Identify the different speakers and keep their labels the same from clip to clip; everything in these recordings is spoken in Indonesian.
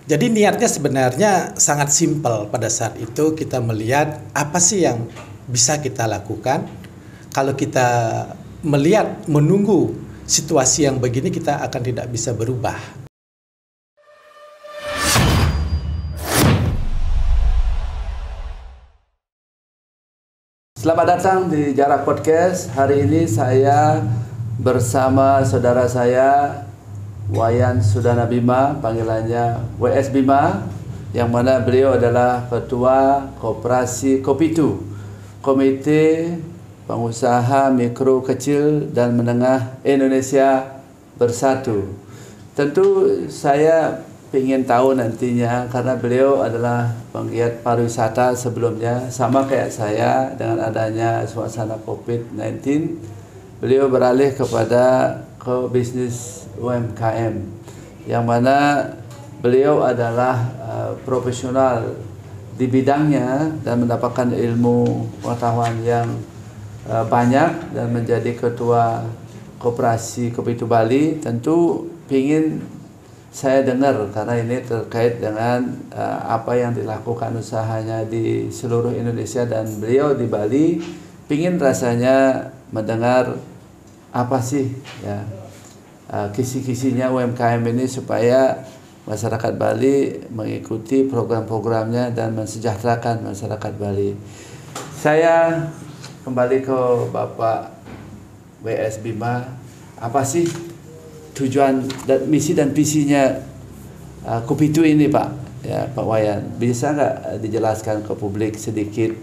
Speaker 1: Jadi niatnya sebenarnya sangat simpel. Pada saat itu kita melihat apa sih yang bisa kita lakukan. Kalau kita melihat, menunggu situasi yang begini, kita akan tidak bisa berubah.
Speaker 2: Selamat datang di Jarak Podcast. Hari ini saya bersama saudara saya Wayan Sudana Bima, panggilannya WS Bima, yang mana beliau adalah Ketua Koperasi Kopitu, Komite Pengusaha Mikro Kecil dan Menengah Indonesia Bersatu. Tentu saya ingin tahu nantinya, karena beliau adalah penggiat pariwisata sebelumnya, sama kayak saya. Dengan adanya suasana COVID-19, beliau beralih kepada bisnis UMKM, yang mana beliau adalah profesional di bidangnya dan mendapatkan ilmu pengetahuan yang banyak dan menjadi ketua Koperasi Kopitu Bali. Tentu ingin saya dengar, karena ini terkait dengan apa yang dilakukan usahanya di seluruh Indonesia, dan beliau di Bali ingin rasanya mendengar apa sih ya kisi-kisinya UMKM ini, supaya masyarakat Bali mengikuti program-programnya dan mensejahterakan masyarakat Bali. Saya kembali ke Bapak WS Bima. Apa sih tujuan dan misi dan visinya Kopitu ini, Pak? Ya, Pak Wayan, bisa nggak dijelaskan ke publik sedikit?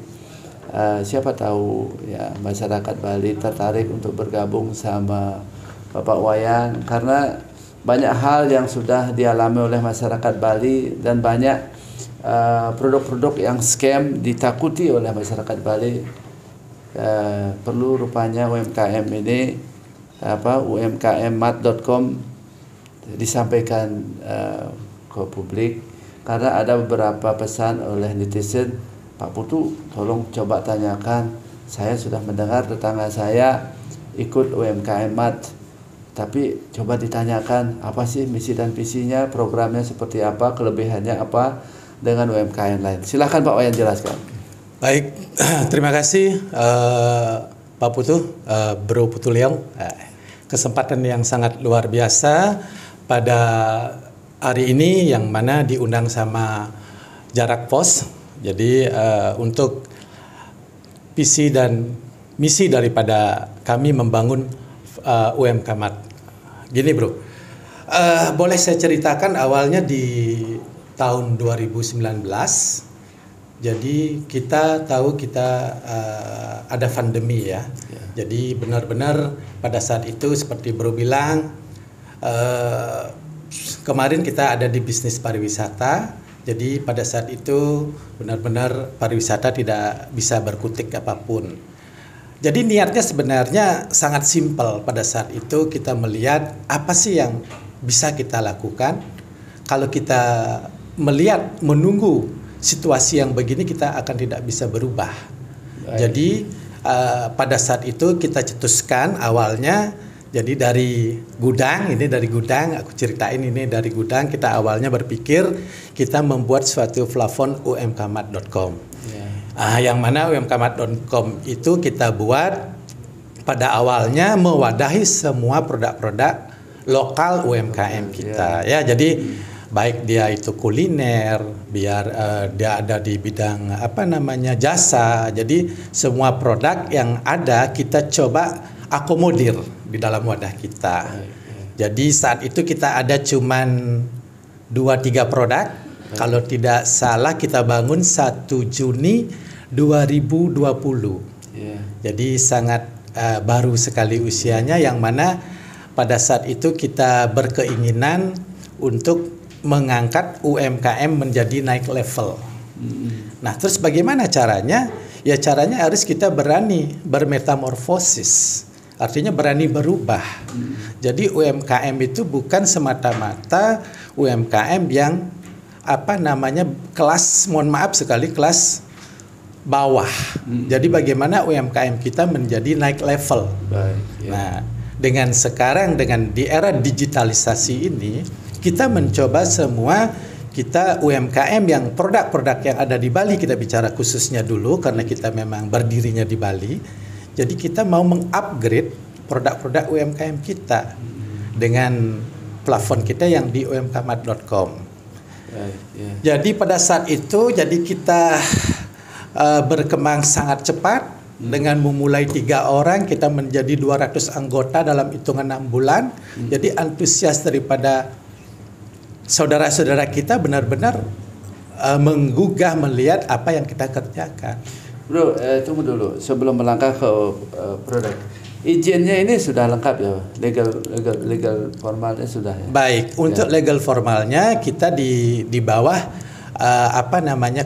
Speaker 2: Siapa tahu ya masyarakat Bali tertarik untuk bergabung sama Bapak Wayan, karena banyak hal yang sudah dialami oleh masyarakat Bali, dan banyak produk-produk yang scam ditakuti oleh masyarakat Bali. Perlu rupanya UMKM ini, umkmmat.com disampaikan ke publik, karena ada beberapa pesan oleh netizen, Pak Putu tolong coba tanyakan, saya sudah mendengar tetangga saya ikut UMKM Mat, tapi coba ditanyakan apa sih misi dan visinya, programnya seperti apa, kelebihannya apa dengan UMKM lain. Silakan Pak Wayan jelaskan.
Speaker 1: Baik, terima kasih Pak Putu, Bro Putu Leong. Kesempatan yang sangat luar biasa pada hari ini, yang mana diundang sama Jarak Pos. Jadi untuk visi dan misi daripada kami membangun UMKM. Gini bro, boleh saya ceritakan awalnya di tahun 2019. Jadi kita tahu ada pandemi ya. Jadi benar-benar pada saat itu seperti bro bilang, kemarin kita ada di bisnis pariwisata. Jadi pada saat itu benar-benar pariwisata tidak bisa berkutik apapun. Jadi niatnya sebenarnya sangat simpel. Pada saat itu kita melihat apa sih yang bisa kita lakukan. Kalau kita melihat, menunggu situasi yang begini, kita akan tidak bisa berubah. Baik. Jadi pada saat itu kita cetuskan awalnya, jadi dari gudang, aku ceritain ini dari gudang, kita awalnya berpikir kita membuat suatu plafon umkmmat.com. Yang mana umkmmat.com itu kita buat pada awalnya mewadahi semua produk-produk lokal UMKM kita. Ya, jadi baik dia itu kuliner, biar dia ada di bidang jasa. Jadi semua produk yang ada kita coba akomodir di dalam wadah kita. Jadi saat itu kita ada cuman 2-3 produk. Kalau tidak salah kita bangun 1 Juni 2020. Jadi sangat baru sekali usianya, yang mana pada saat itu kita berkeinginan untuk mengangkat UMKM menjadi naik level. Nah, terus bagaimana caranya? Ya caranya harus kita berani bermetamorfosis. Artinya berani berubah. Jadi UMKM itu bukan semata-mata UMKM yang kelas, mohon maaf sekali, kelas bawah. Jadi bagaimana UMKM kita menjadi naik level.
Speaker 2: Baik, ya.
Speaker 1: Nah, dengan sekarang, dengan di era digitalisasi ini, kita mencoba semua kita UMKM yang produk-produk yang ada di Bali, kita bicara khususnya dulu karena kita memang berdirinya di Bali. Jadi kita mau mengupgrade produk-produk UMKM kita dengan plafon kita yang di umkmat.com. Jadi pada saat itu kita berkembang sangat cepat. Dengan memulai 3 orang kita menjadi 200 anggota dalam hitungan 6 bulan. Jadi antusias daripada saudara-saudara kita benar-benar menggugah melihat apa yang kita kerjakan.
Speaker 2: Bro, tunggu dulu sebelum melangkah ke produk. Izinnya ini sudah lengkap ya, legal formalnya sudah ya.
Speaker 1: Baik, untuk legal formalnya kita di bawah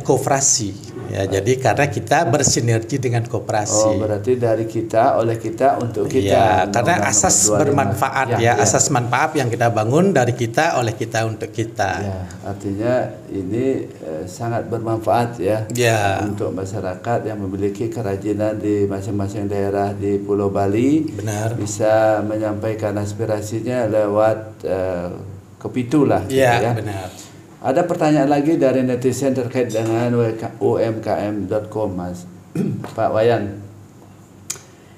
Speaker 1: koperasi. Ya, jadi karena kita bersinergi dengan koperasi.
Speaker 2: Oh, berarti dari kita, oleh kita, untuk kita.
Speaker 1: Ya, karena asas bermanfaat asas manfaat yang kita bangun dari kita, oleh kita, untuk kita.
Speaker 2: Ya, artinya ini sangat bermanfaat ya untuk masyarakat yang memiliki kerajinan di masing-masing daerah di Pulau Bali.
Speaker 1: Benar.
Speaker 2: Bisa menyampaikan aspirasinya lewat Kopitu lah.
Speaker 1: Ya, benar.
Speaker 2: Ada pertanyaan lagi dari netizen terkait dengan umkm.com, Mas Pak Wayan.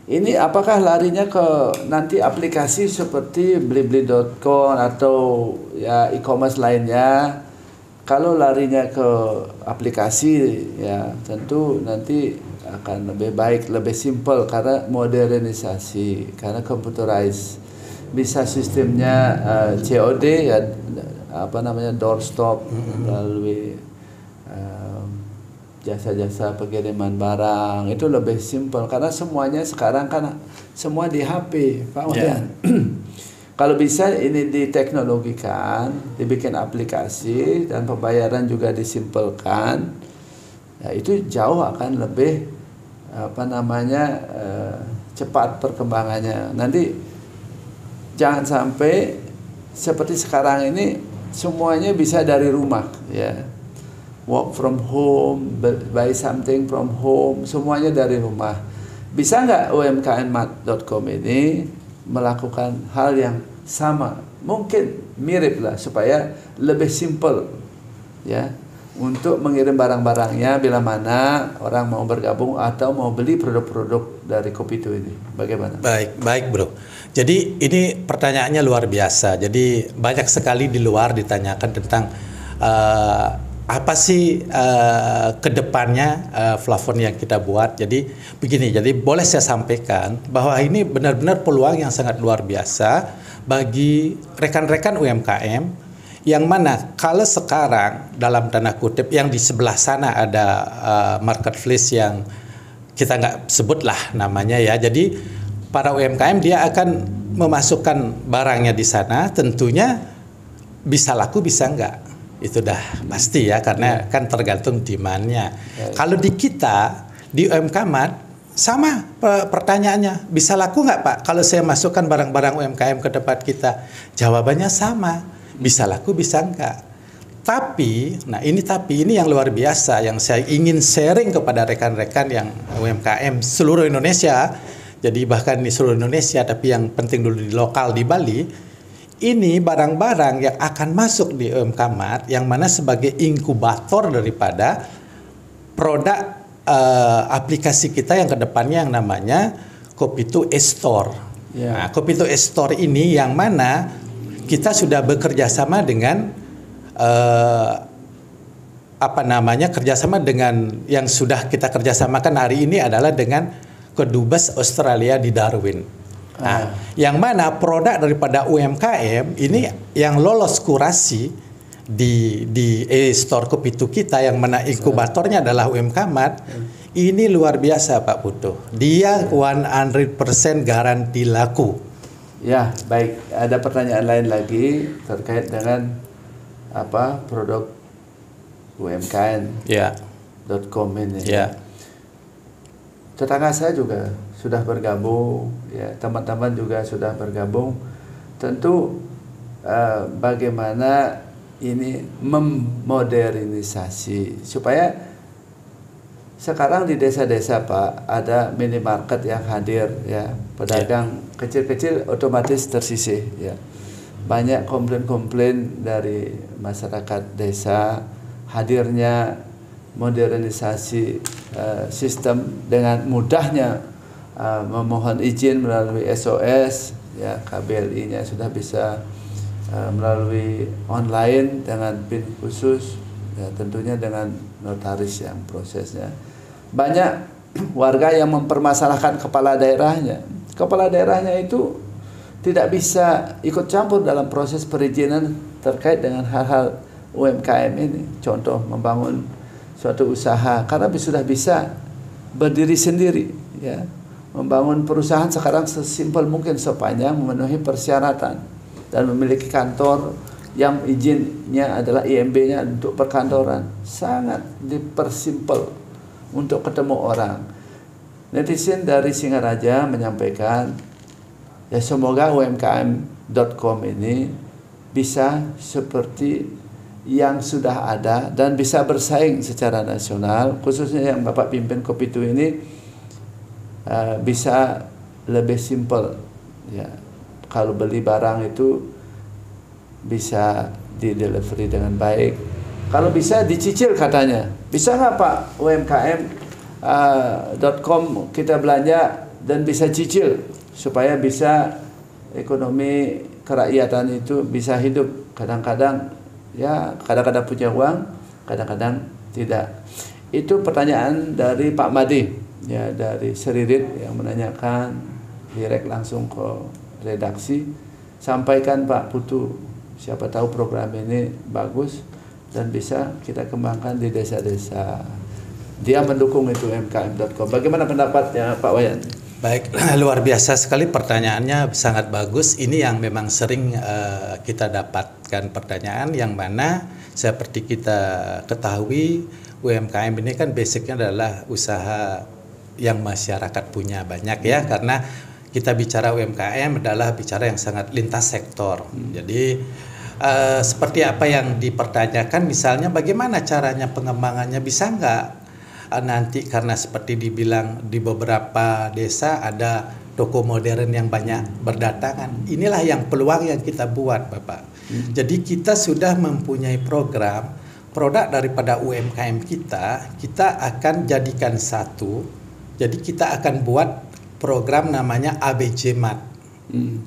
Speaker 2: Ini apakah larinya ke nanti aplikasi seperti blibli.com atau ya e-commerce lainnya? Kalau larinya ke aplikasi ya tentu nanti akan lebih baik, lebih simple karena modernisasi, karena computerized. Bisa sistemnya COD ya, doorstop, melalui jasa-jasa pengiriman barang, itu lebih simpel karena semuanya sekarang kan semua di HP, Pak Wayan. Kalau bisa ini diteknologikan, dibikin aplikasi dan pembayaran juga disimpelkan, ya itu jauh akan lebih cepat perkembangannya. Nanti jangan sampai seperti sekarang ini semuanya bisa dari rumah ya, work from home, buy something from home, semuanya dari rumah. Bisa nggak umkm.com ini melakukan hal yang sama? Mungkin mirip lah supaya lebih simple ya untuk mengirim barang-barangnya bila mana orang mau bergabung atau mau beli produk-produk dari Kopitu ini. Bagaimana?
Speaker 1: Baik bro. Jadi ini pertanyaannya luar biasa. Jadi banyak sekali di luar ditanyakan tentang apa sih kedepannya plafon yang kita buat. Jadi begini, jadi boleh saya sampaikan bahwa ini benar-benar peluang yang sangat luar biasa bagi rekan-rekan UMKM, yang mana kalau sekarang dalam tanda kutip yang di sebelah sana ada marketplace yang kita nggak sebutlah namanya ya. Jadi para UMKM dia akan memasukkan barangnya di sana, tentunya bisa laku bisa enggak, itu dah pasti ya, karena kan tergantung demand-nya. Kalau di kita di UMKM sama pertanyaannya, bisa laku nggak Pak kalau saya masukkan barang-barang UMKM ke tempat kita? Jawabannya sama, bisa laku bisa enggak. Tapi ini yang luar biasa yang saya ingin sharing kepada rekan-rekan yang UMKM seluruh Indonesia. Jadi bahkan di seluruh Indonesia, tapi yang penting dulu di lokal di Bali, ini barang-barang yang akan masuk di UMKM, yang mana sebagai inkubator daripada produk aplikasi kita yang kedepannya yang namanya Kopitu e-Store. Nah, Kopitu e-Store ini yang mana kita sudah bekerja sama dengan kerjasama dengan yang sudah kita kerjasamakan hari ini adalah dengan Kedubes Australia di Darwin. Nah, yang mana produk daripada UMKM ini yang lolos kurasi di e-store Kopitu kita, yang mana inkubatornya adalah UMKM, ini luar biasa Pak Putu. Dia 100% garansi laku.
Speaker 2: Ya, baik. Ada pertanyaan lain lagi terkait dengan produk UMKM.com ini.
Speaker 1: Ya.
Speaker 2: Tetangga saya juga sudah bergabung, ya, teman-teman juga sudah bergabung. Tentu bagaimana ini memodernisasi supaya sekarang di desa-desa Pak ada minimarket yang hadir ya, pedagang kecil-kecil otomatis tersisih ya. banyak komplain-komplain dari masyarakat desa hadirnya modernisasi sistem dengan mudahnya memohon izin melalui SOS, ya KBLI-nya sudah bisa melalui online dengan PIN khusus, ya tentunya dengan notaris yang prosesnya. Banyak warga yang mempermasalahkan kepala daerahnya. Kepala daerahnya itu tidak bisa ikut campur dalam proses perizinan terkait dengan hal-hal UMKM ini. Contoh membangun suatu usaha karena sudah bisa berdiri sendiri, ya. Membangun perusahaan sekarang sesimpel mungkin sepanjang memenuhi persyaratan dan memiliki kantor yang izinnya adalah IMB-nya untuk perkantoran. Sangat dipersimpel untuk ketemu orang. Netizen dari Singaraja menyampaikan, ya semoga umkm.com ini bisa seperti yang sudah ada dan bisa bersaing secara nasional, khususnya yang Bapak pimpin Kopitu ini bisa lebih simpel, ya. Kalau beli barang itu bisa di delivery dengan baik. Kalau bisa dicicil katanya. Bisa nggak Pak umkm.com kita belanja dan bisa cicil supaya bisa ekonomi kerakyatan itu bisa hidup. Kadang-kadang punya uang, kadang-kadang tidak. Itu pertanyaan dari Pak Madi, ya dari Seririt yang menanyakan direct langsung ke redaksi. Sampaikan Pak Putu, siapa tahu program ini bagus dan bisa kita kembangkan di desa-desa. Dia mendukung itu umkm.com. Bagaimana pendapatnya Pak Wayan?
Speaker 1: Baik, luar biasa sekali pertanyaannya, sangat bagus. Ini yang memang sering kita dapatkan pertanyaan yang mana seperti kita ketahui UMKM ini kan basicnya adalah usaha yang masyarakat punya banyak, ya, karena kita bicara UMKM adalah bicara yang sangat lintas sektor. Jadi seperti apa yang dipertanyakan, misalnya bagaimana caranya pengembangannya, bisa nggak nanti karena seperti dibilang di beberapa desa ada toko modern yang banyak berdatangan. Inilah yang peluang yang kita buat, Bapak. Jadi kita sudah mempunyai program, produk daripada UMKM kita akan jadikan satu. Jadi kita akan buat program namanya ABJ Mart.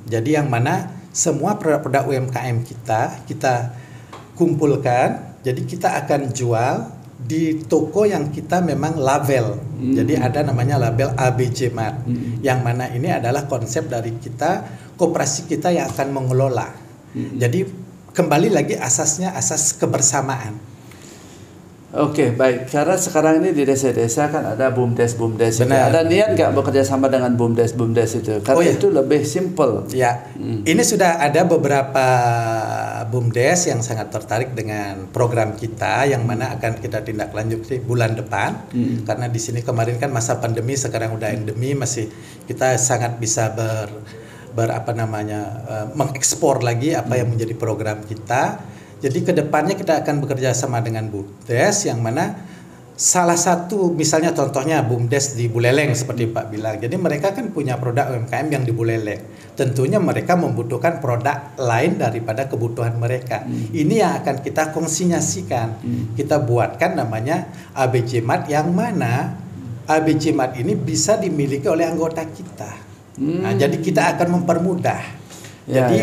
Speaker 1: Jadi yang mana semua produk-produk UMKM kita kumpulkan, jadi kita akan jual di toko yang kita memang label. Jadi ada namanya label ABJ Mart. Yang mana ini adalah konsep dari kita, koperasi kita yang akan mengelola. Jadi kembali lagi asasnya asas kebersamaan.
Speaker 2: Oke, baik. Karena sekarang ini di desa-desa kan ada BUMDes itu. Ada niat nggak bekerja sama dengan BUMDes itu? Karena itu lebih simple.
Speaker 1: Ya, ini sudah ada beberapa BUMDes yang sangat tertarik dengan program kita, yang mana akan kita tindak lanjuti bulan depan. Karena di sini kemarin kan masa pandemi, sekarang udah endemi, masih kita sangat bisa mengekspor lagi apa yang menjadi program kita. Jadi kedepannya kita akan bekerja sama dengan BUMDes, yang mana salah satu misalnya contohnya BUMDes di Buleleng seperti Pak bilang. Jadi mereka kan punya produk UMKM yang di Buleleng. Tentunya mereka membutuhkan produk lain daripada kebutuhan mereka. Ini yang akan kita konsinyasikan. Kita buatkan namanya ABJ Mart, yang mana ABJ Mart ini bisa dimiliki oleh anggota kita. Nah, jadi kita akan mempermudah. Jadi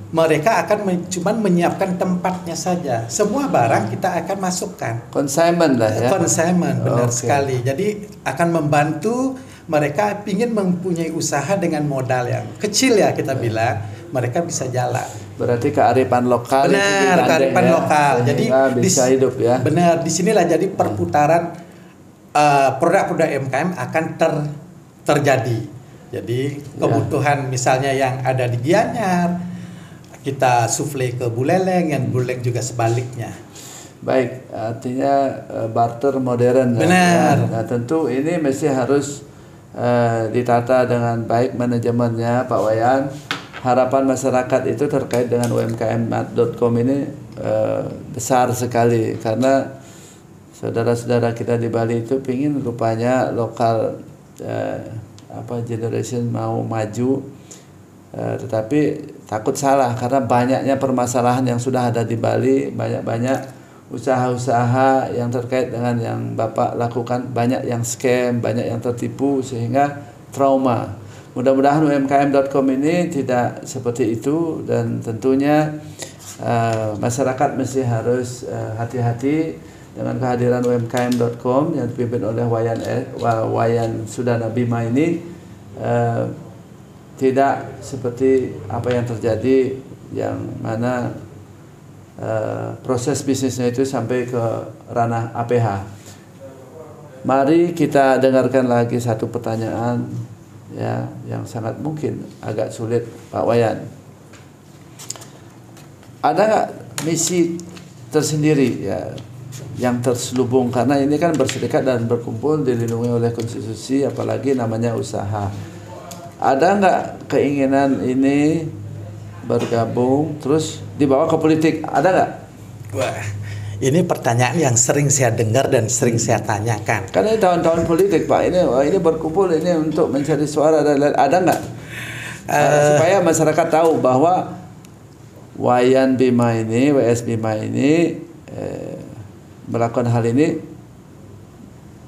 Speaker 1: mereka akan cuman menyiapkan tempatnya saja. Semua barang kita akan masukkan.
Speaker 2: Consignment lah ya.
Speaker 1: Consignment, benar sekali. Jadi akan membantu mereka ingin mempunyai usaha dengan modal yang kecil, ya kita bilang, mereka bisa jalan.
Speaker 2: Berarti kearifan lokal.
Speaker 1: Benar, kearifan lokal. Jadi
Speaker 2: bisa hidup ya.
Speaker 1: Benar, disinilah jadi perputaran produk-produk UMKM akan terjadi. Jadi kebutuhan misalnya yang ada di Gianyar, kita sufle ke Buleleng, yang Buleleng juga sebaliknya.
Speaker 2: Baik, artinya barter modern.
Speaker 1: Benar.
Speaker 2: Nah, tentu ini mesti harus ditata dengan baik manajemennya, Pak Wayan. Harapan masyarakat itu terkait dengan umkm.com ini besar sekali, karena saudara-saudara kita di Bali itu pingin rupanya lokal generation mau maju, Tetapi takut salah karena banyaknya permasalahan yang sudah ada di Bali, banyak usaha-usaha yang terkait dengan yang Bapak lakukan, banyak yang scam, banyak yang tertipu sehingga trauma. Mudah-mudahan umkm.com ini tidak seperti itu, dan tentunya masyarakat mesti harus hati-hati dengan kehadiran umkm.com yang dipimpin oleh Wayan Sudana Bima ini. Tidak seperti apa yang terjadi, yang mana proses bisnisnya itu sampai ke ranah APH. Mari kita dengarkan lagi satu pertanyaan ya, yang sangat mungkin agak sulit, Pak Wayan. Ada nggak misi tersendiri ya yang terselubung, karena ini kan berserikat dan berkumpul dilindungi oleh konstitusi, apalagi namanya usaha. Ada nggak keinginan ini bergabung terus dibawa ke politik, ada nggak?
Speaker 1: Wah, ini pertanyaan yang sering saya dengar dan sering saya tanyakan.
Speaker 2: Karena tahun-tahun politik, Pak, ini berkumpul ini untuk mencari suara dan lain, ada nggak? Supaya masyarakat tahu bahwa Wayan Bima ini, WS Bima ini melakukan hal ini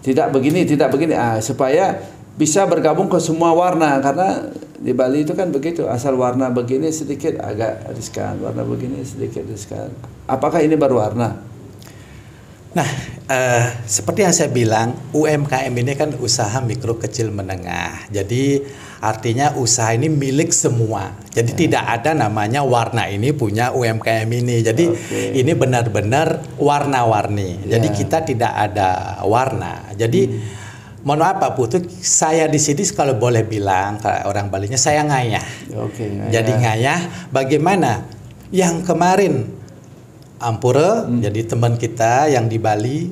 Speaker 2: tidak begini, supaya bisa bergabung ke semua warna, karena di Bali itu kan begitu, asal warna begini sedikit agak riskan, warna begini sedikit riskan. Apakah ini berwarna?
Speaker 1: Nah, seperti yang saya bilang, UMKM ini kan usaha mikro kecil menengah. Jadi artinya usaha ini milik semua. Jadi tidak ada namanya warna ini punya UMKM ini. Jadi ini benar-benar warna-warni. Jadi kita tidak ada warna. Jadi mohon maaf Pak Putu, saya di sini kalau boleh bilang kalau orang Balinya saya ngayah.
Speaker 2: Ngayah.
Speaker 1: Jadi ngayah bagaimana yang kemarin Ampura, jadi teman kita yang di Bali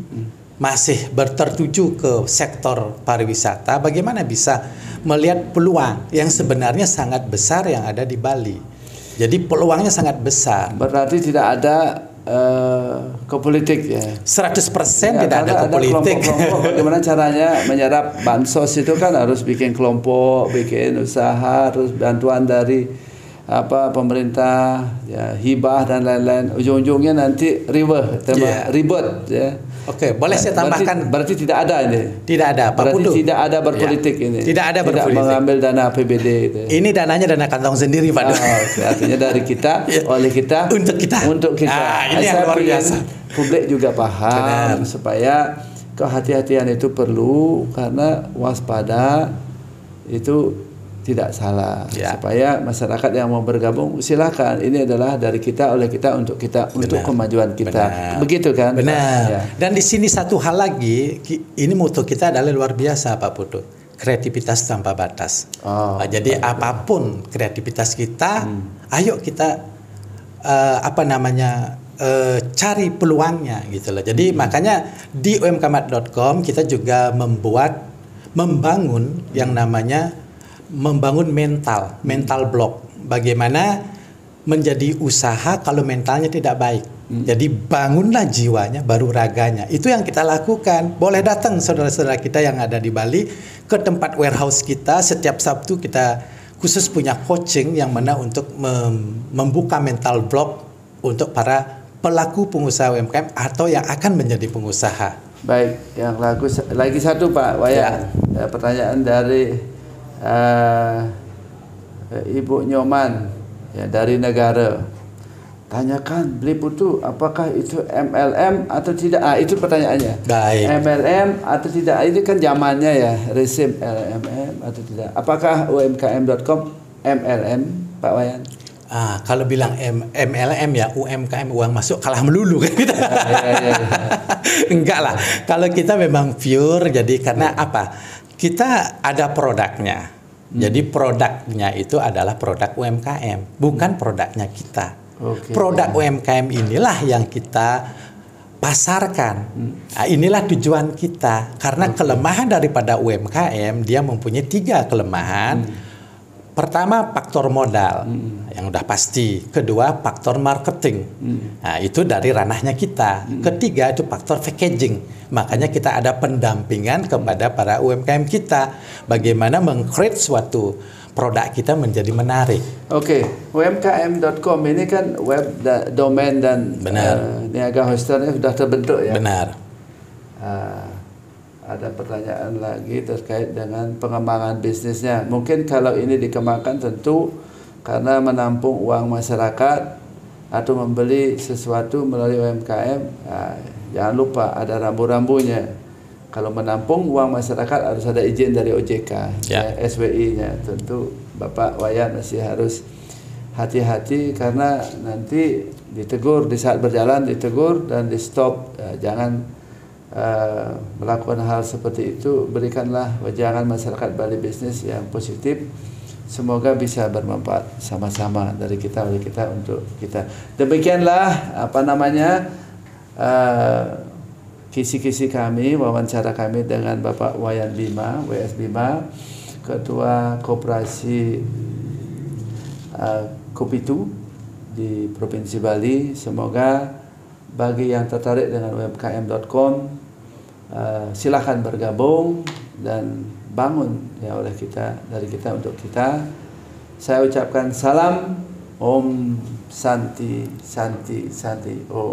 Speaker 1: masih bertertuju ke sektor pariwisata, bagaimana bisa melihat peluang yang sebenarnya sangat besar yang ada di Bali. Jadi peluangnya sangat besar.
Speaker 2: Berarti tidak ada ke politik ya?
Speaker 1: 100% tidak ada ke politik.
Speaker 2: Kelompok-kelompok bagaimana caranya menyerap bansos itu kan harus bikin kelompok, bikin usaha, harus bantuan dari pemerintah, ya, hibah dan lain-lain. Ujung-ujungnya nanti ribet ya.
Speaker 1: Oke, boleh saya tambahkan.
Speaker 2: Berarti tidak ada ini.
Speaker 1: Tidak ada, Pak
Speaker 2: Berarti
Speaker 1: Putu.
Speaker 2: tidak ada berpolitik ini.
Speaker 1: Tidak ada berpolitik.
Speaker 2: Tidak mengambil dana APBD itu.
Speaker 1: Ini dananya dana kantong sendiri, Pak.
Speaker 2: Artinya dari kita, oleh kita, untuk kita.
Speaker 1: Ini yang luar biasa.
Speaker 2: Publik juga paham. Supaya kehati-hatian itu perlu, karena waspada itu tidak salah. Supaya masyarakat yang mau bergabung silakan, ini adalah dari kita, oleh kita, untuk kita, untuk kemajuan kita. Begitu kan?
Speaker 1: Benar. Ya. Dan di sini satu hal lagi, ini moto kita adalah luar biasa Pak Putu, kreativitas tanpa batas. Jadi apapun kreativitas kita, ayo kita cari peluangnya gitu loh. Jadi makanya di umkm.com kita juga membangun yang namanya membangun mental block. Bagaimana menjadi usaha kalau mentalnya tidak baik. Jadi bangunlah jiwanya baru raganya. Itu yang kita lakukan. Boleh datang saudara-saudara kita yang ada di Bali ke tempat warehouse kita. Setiap Sabtu kita khusus punya coaching yang mana untuk membuka mental block untuk para pelaku pengusaha UMKM atau yang akan menjadi pengusaha.
Speaker 2: Baik, yang lagi satu Pak Wayan. Pertanyaan dari Ibu Nyoman ya, dari negara. Tanyakan Beli Putu, apakah itu MLM atau tidak? Itu pertanyaannya.
Speaker 1: Baik.
Speaker 2: MLM atau tidak? Ini kan zamannya ya, rezim MLM atau tidak? Apakah umkm.com MLM, Pak Wayan?
Speaker 1: Kalau bilang MLM ya, UMKM uang masuk kalah melulu kan kita. Enggak lah. Kalau kita memang pure, jadi karena apa? Kita ada produknya. Jadi produknya itu adalah produk UMKM, bukan produknya kita. Produk UMKM inilah yang kita pasarkan. Inilah tujuan kita. Karena kelemahan daripada UMKM, dia mempunyai 3 kelemahan. Pertama faktor modal yang udah pasti. Kedua faktor marketing. Nah, itu dari ranahnya kita. Ketiga itu faktor packaging. Makanya kita ada pendampingan kepada para UMKM kita. Bagaimana meng-create suatu produk kita menjadi menarik.
Speaker 2: Oke, umkm.com ini kan web domain dan niaga hosternya sudah terbentuk ya.
Speaker 1: Benar.
Speaker 2: Ada pertanyaan lagi terkait dengan pengembangan bisnisnya. Mungkin kalau ini dikembangkan tentu karena menampung uang masyarakat atau membeli sesuatu melalui UMKM, jangan lupa ada rambu-rambunya. Kalau menampung uang masyarakat harus ada izin dari OJK, SWI-nya. Tentu Bapak Wayan masih harus hati-hati karena nanti ditegur di saat berjalan, ditegur dan di stop. Jangan melakukan hal seperti itu. Berikanlah wejangan masyarakat Bali bisnis yang positif. Semoga bisa bermanfaat sama-sama dari kita, oleh kita, untuk kita. Demikianlah kisi-kisi kami, wawancara kami dengan Bapak Wayan Bima, WS Bima, Ketua Koperasi Kopitu di Provinsi Bali. Semoga bagi yang tertarik dengan umkm.com, silakan bergabung dan bangun ya oleh kita, dari kita untuk kita. Saya ucapkan salam, Om Santi Santi Santi Om.